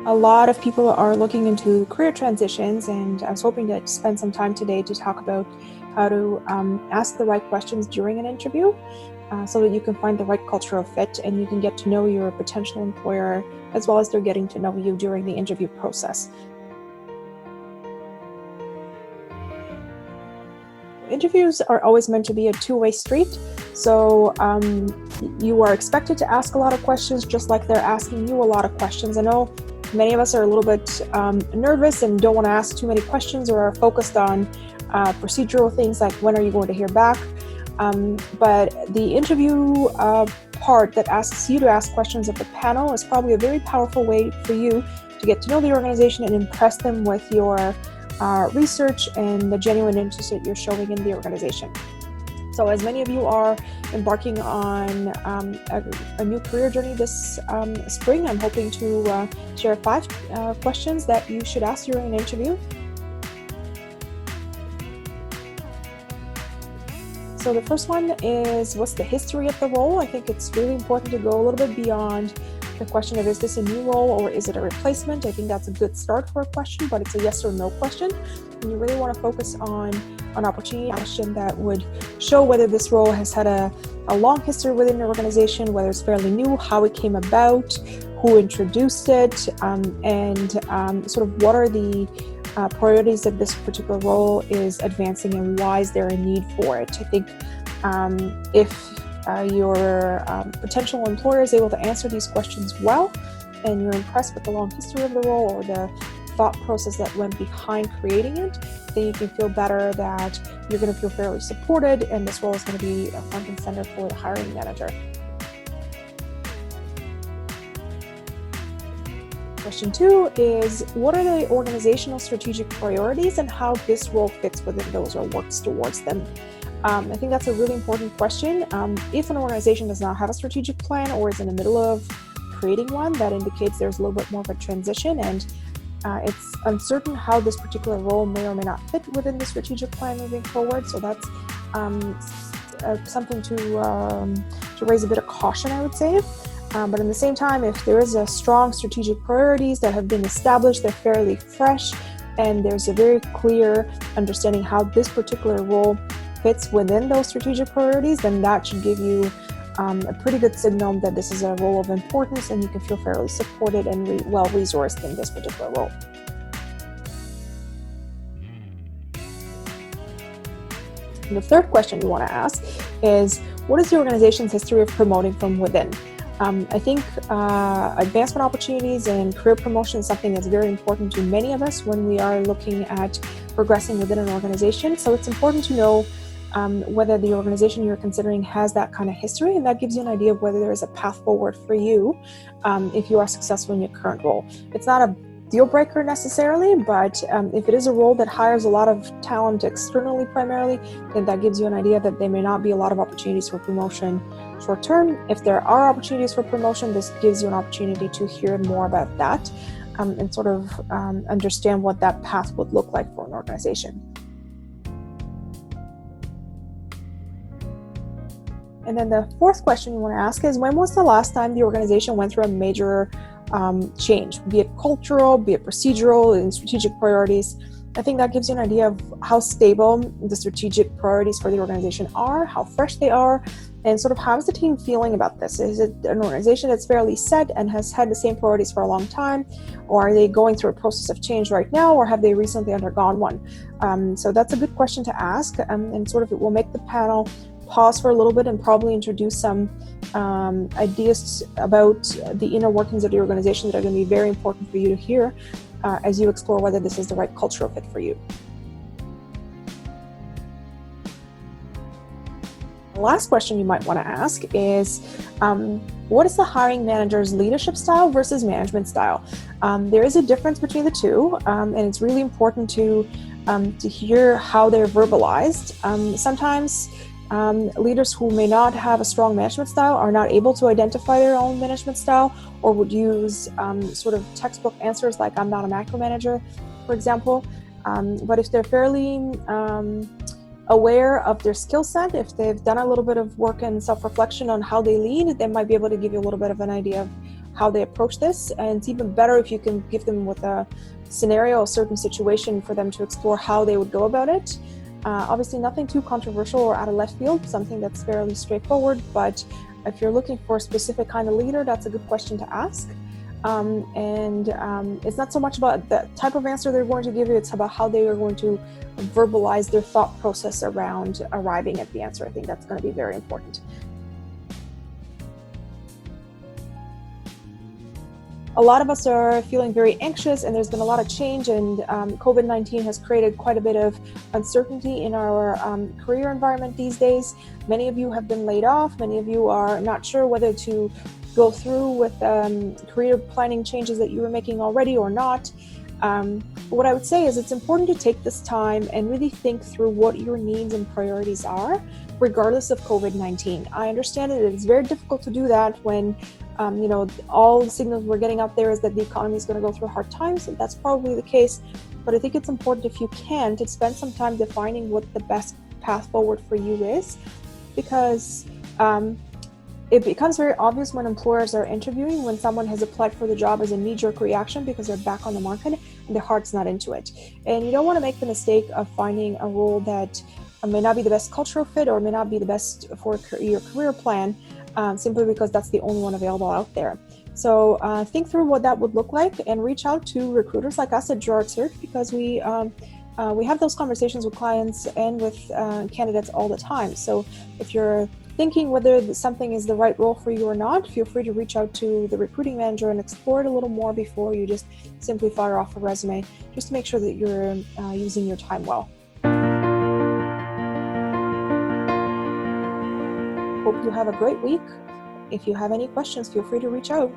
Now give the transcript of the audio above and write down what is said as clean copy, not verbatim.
A lot of people are looking into career transitions, and I was hoping to spend some time today to talk about how to ask the right questions during an interview so that you can find the right cultural fit and you can get to know your potential employer as well as they're getting to know you during the interview process. Interviews are always meant to be a two-way street, so you are expected to ask a lot of questions just like they're asking you a lot of questions. I know many of us are a little bit nervous and don't want to ask too many questions or are focused on procedural things like when are you going to hear back. But the interview part that asks you to ask questions of the panel is probably a very powerful way for you to get to know the organization and impress them with your research and the genuine interest that you're showing in the organization. So as many of you are embarking on a new career journey this spring, I'm hoping to share 5 questions that you should ask during an interview. So the first one is, what's the history of the role? I think it's really important to go a little bit beyond the question of, is this a new role or is it a replacement? I think that's a good start for a question, but it's a yes or no question. And you really want to focus on an opportunity question that would show whether this role has had a long history within the organization, whether it's fairly new, how it came about, who introduced it, and sort of what are the priorities that this particular role is advancing and why is there a need for it. I think if your potential employer is able to answer these questions well, and you're impressed with the long history of the role or the thought process that went behind creating it, then you can feel better that you're going to feel fairly supported and this role is going to be a front and center for the hiring manager. Question 2 is, what are the organizational strategic priorities and how this role fits within those or works towards them? I think that's a really important question. If an organization does not have a strategic plan or is in the middle of creating one, that indicates there's a little bit more of a transition and it's uncertain how this particular role may or may not fit within the strategic plan moving forward. So that's something to raise a bit of caution, I would say. But at the same time, if there is a strong strategic priorities that have been established, they're fairly fresh, and there's a very clear understanding how this particular role fits within those strategic priorities, then that should give you a pretty good signal that this is a role of importance and you can feel fairly supported and well-resourced in this particular role. And the third question you want to ask is, what is the organization's history of promoting from within? I think advancement opportunities and career promotion is something that's very important to many of us when we are looking at progressing within an organization. So it's important to know whether the organization you're considering has that kind of history, and that gives you an idea of whether there is a path forward for you if you are successful in your current role. It's not a deal breaker necessarily, but if it is a role that hires a lot of talent externally primarily, then that gives you an idea that there may not be a lot of opportunities for promotion short term. If there are opportunities for promotion, this gives you an opportunity to hear more about that and sort of understand what that path would look like for an organization. And then the fourth question you want to ask is, when was the last time the organization went through a major change, be it cultural, be it procedural, and strategic priorities? I think that gives you an idea of how stable the strategic priorities for the organization are, how fresh they are, and sort of how is the team feeling about this? Is it an organization that's fairly set and has had the same priorities for a long time, or are they going through a process of change right now, or have they recently undergone one? So that's a good question to ask, and sort of it will make the panel pause for a little bit and probably introduce some ideas about the inner workings of the organization that are going to be very important for you to hear as you explore whether this is the right cultural fit for you. The last question you might want to ask is, what is the hiring manager's leadership style versus management style? There is a difference between the two, and it's really important to hear how they're verbalized. Sometimes leaders who may not have a strong management style are not able to identify their own management style, or would use sort of textbook answers like, I'm not a macromanager, for example. But if they're fairly aware of their skill set, if they've done a little bit of work and self-reflection on how they lead, they might be able to give you a little bit of an idea of how they approach this. And it's even better if you can give them with a scenario, a certain situation for them to explore how they would go about it. Obviously nothing too controversial or out of left field, something that's fairly straightforward, but if you're looking for a specific kind of leader, that's a good question to ask. It's not so much about the type of answer they're going to give you, it's about how they are going to verbalize their thought process around arriving at the answer. I think that's going to be very important. A lot of us are feeling very anxious, and there's been a lot of change, and COVID-19 has created quite a bit of uncertainty in our career environment these days. Many of you have been laid off. Many of you are not sure whether to go through with career planning changes that you were making already or not. What I would say is it's important to take this time and really think through what your needs and priorities are, regardless of COVID-19. I understand that it's very difficult to do that when all the signals we're getting out there is that the economy is going to go through hard times, and that's probably the case. But I think it's important, if you can, to spend some time defining what the best path forward for you is, because it becomes very obvious when employers are interviewing when someone has applied for the job as a knee-jerk reaction because they're back on the market and their heart's not into it. And you don't want to make the mistake of finding a role that may not be the best cultural fit or may not be the best for your career plan, simply because that's the only one available out there. So think through what that would look like and reach out to recruiters like us at Gerard Search, because we have those conversations with clients and with candidates all the time. So if you're thinking whether something is the right role for you or not, feel free to reach out to the recruiting manager and explore it a little more before you just simply fire off a resume, just to make sure that you're using your time well. Hope you have a great week. If you have any questions, feel free to reach out.